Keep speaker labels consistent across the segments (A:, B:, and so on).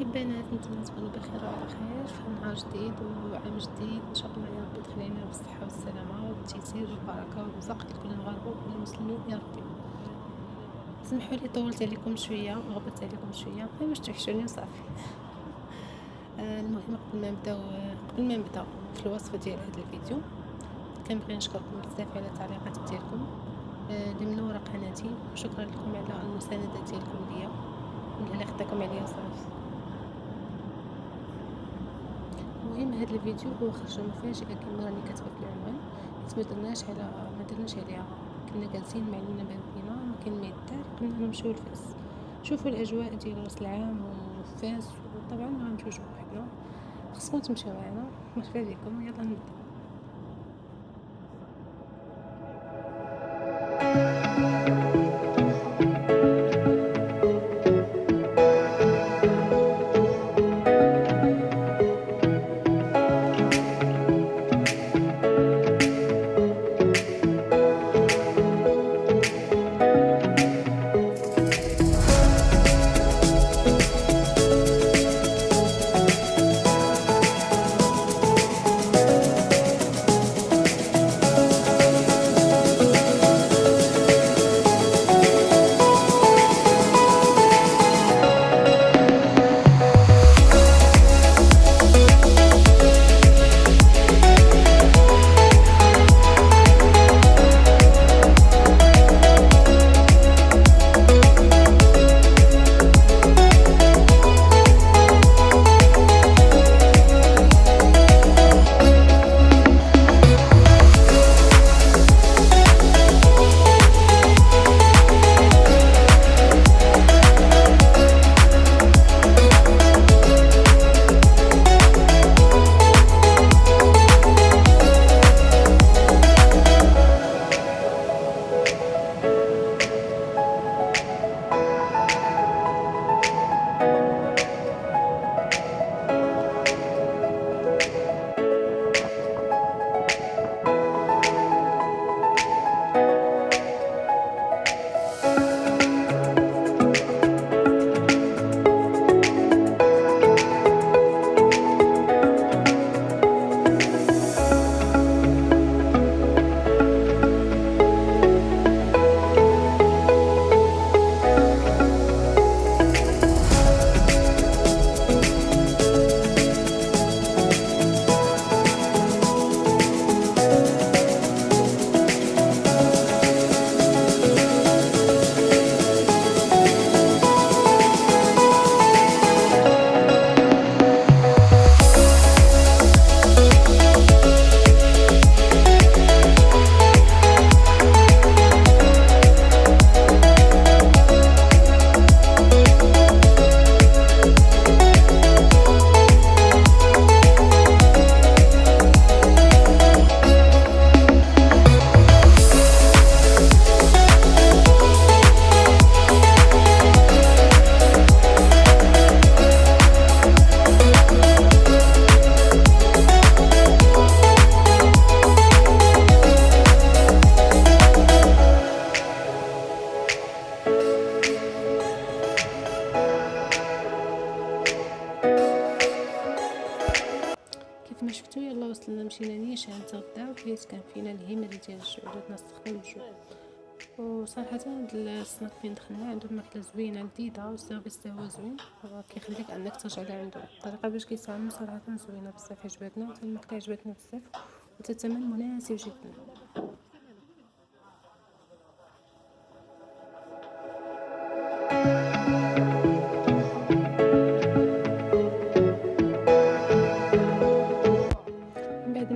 A: البنات، نتمنى تكونوا بخير وعلى خير في نهار جديد وعام جديد ان شاء الله يا ربي يدخل علينا بالصحة والسلامة والتيسير والبركة والرزق لكل المغاربة وكل المسلمين يا ربي. سمحوا لي طولت عليكم شوية وغبت عليكم شوية، غير باش توحشوني وصافي. المهم قبل ما نبدا في الوصفة ديال هذا الفيديو، كنبغي نشكركم بزاف على التعليقات ديالكم اللي منورة قناتي، وشكرا لكم على المساندة ديالكم ليا واللي خداكم عليا صافي. المهم هذا الفيديو هو خرج مفاجئة كما راني كاتبه في العنوان، حيت ما درناش عليها، كنا جالسين معلمين بينا ما كان ما يدار، قلنا نمشيو لفاس شوفوا الاجواء ديال راس العام وفاس، وطبعا ما غنمشيوش بوحدنا، خصكم تمشيو معنا. مرحبا بكم، يلا نبدا. كما شفتوا يلا وصلنا، مشينا نيشان نتغداو، حيت كان فينا الهمه ديال الجوع، درنا السخن الجوع. وصراحه هاد السناك فين دخلنا عندهم ماكله زوينه لذيذه، والسيرفيس تاعو زوين، كيخليك انك ترجع لعندو. الطريقه باش كيتعاملوا صراحه زوينه بزاف، عجبتنا حتى الماكله عجبتنا بزاف، والثمن مناسب جدا.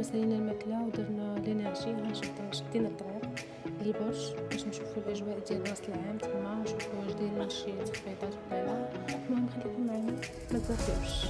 A: سالينا الماكله ودرنا لينيرجي، شدينا الطريق للبرج باش نشوفوا الاجواء ديال راس العام تما، ونشوفوا واش دايرين شي تخفيضات ولا لا. المهم خليكم معنا ما تزهقوش.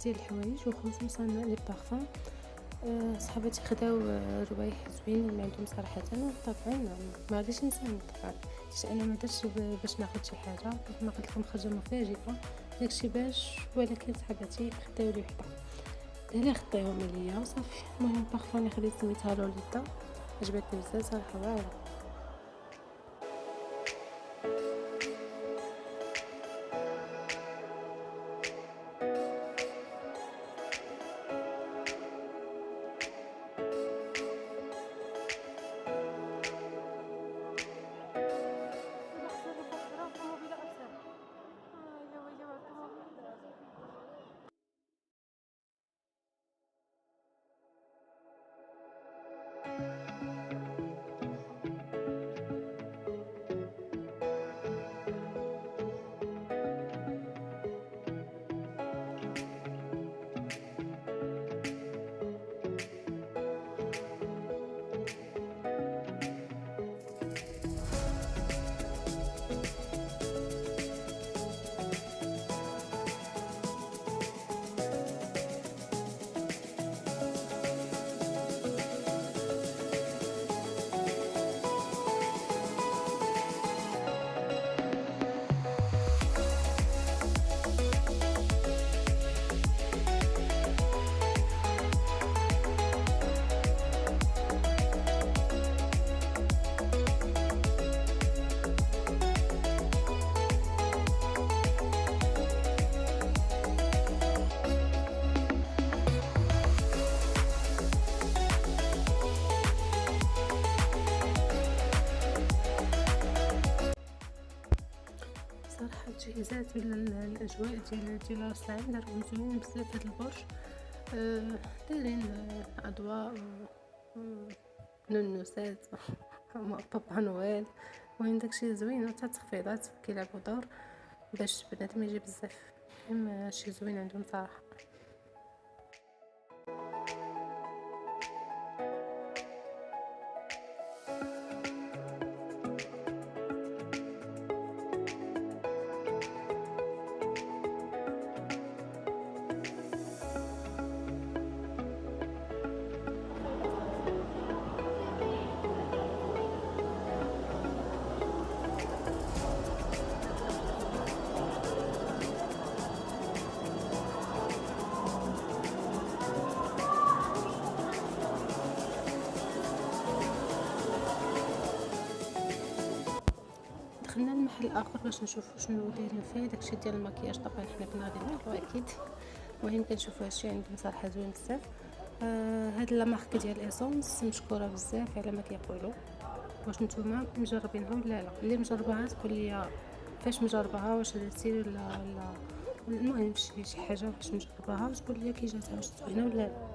A: ديال الحوايج وخصوصا لي بارفان. صحاباتي خداو روايح زوينين من عندهم صراحة. طبعا ما غاديش نسمي طبعا حيت انا ما درتش باش ناخذ شي حاجة، كما قلت لكم خرجة مفاجئة داكشي باش، ولكن صحاباتي خداو لي وحدة لا خطيهم ليا وصافي. المهم بارفان اللي خديت سميتها لوليتا، عجبتني بزاف صراحة واعرة. صراحة التجهيزات ولا الأجواء ديال راس العين راهم زوينين بزاف. هاد البرج دايرين أضواء نونوسات بابا نويل، المهم داكشي زوين، وحتى التخفيضات كيلعبوا دور باش بنادم يجي بزاف. المهم شي زوين عندهم صراحة. دخلنا المحل اخر باش نشوفوا شنو دايرين فيه داكشي ديال المكياج. طبعا حنا كنا غادي ناكلو اكيد، المهم كنشوفوا هادشي عندهم صراحه زوين بزاف. هاد لا مارك ديال ايسونس مشكوره بزاف على ما كيقولوا. واش نتوما مجربينها ولا لا؟ اللي مجربها تقول لي فاش مجربها، واش درتي ولا المهم شي حاجه باش نجربها وتقول لي كي جاتها واش زوينه ولا لا.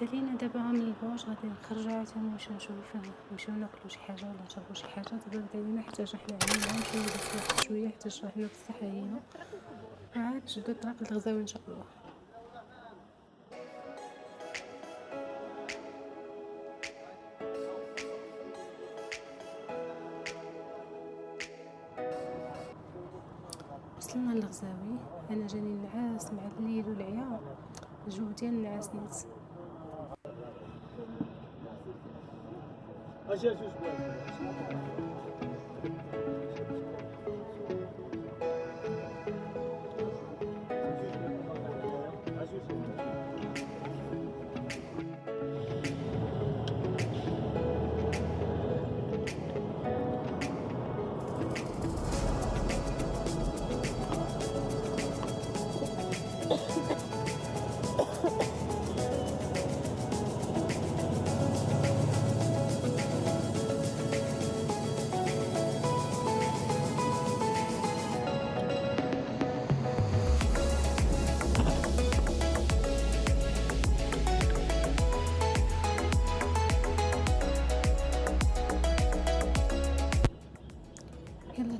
A: سالينا دابا من البوش غادي نخرجوا عاوتاني نمشيو ناكلو شي حاجه ولا نشربوا شي حاجه. دابا بدينا حتى حنا عيينا نمشيو نريحو شويه حتى حنا بصح عيينا، عاد نشدو الطريق للغزاوي ان شاء الله. وصلنا للغزاوي، انا جاني النعاس مع الليل والعيا، الجو ديال النعاس نيت.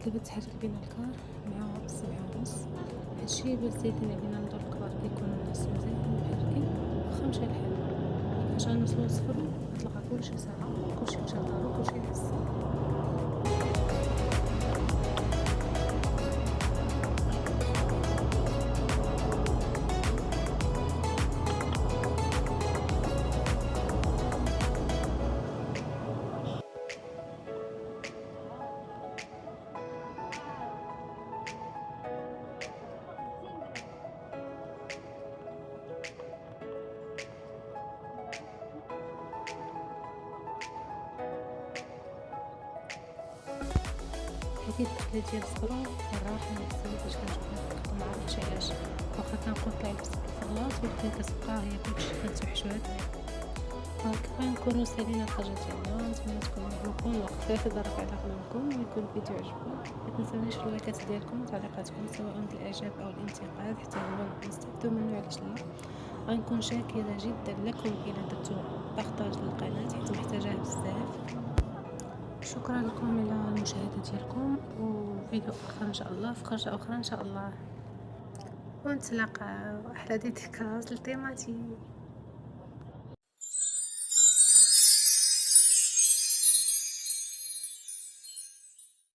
A: دابا تحرك بين الكار مع 7:30. هادشي باش تزيدنا بينا ندور الكبار كيكونو الناس مزيان محركين واخا مشى الحال. فاش غنوصلو لصفر غتلقى كلشي ساعة، كلشي مشى لدارو، كلشي حس. هذه الدخلة ديال الصبرا الراحة النفسية فاش كنشوفها في الخدمة معرفتش علاش، واخا كنقول طلعت في الغلاط ولكن كتبقى هي كلشي كتوحشات. هاكا نكونو سالينا الحاجة ديالنا، نتمنى تكونوا عجبوكم الوقت ضرب على قلبكم ويكون الفيديو عجبكم. متنساونيش في اللايكات ديالكم وتعليقاتكم سواء بالاعجاب او الانتقاد حتى هو نستافدو منه، علاش لا. غنكون شاكرة جدا لكم الى درتو بارطاج للقناة حيت محتاجاه بزاف. شكرا لكم على المشاهدة ديالكم، وفيديو اخر ان شاء الله في خرجة اخرى ان شاء الله، ونتلاقاو. احلى ديديكاس لطيماتي.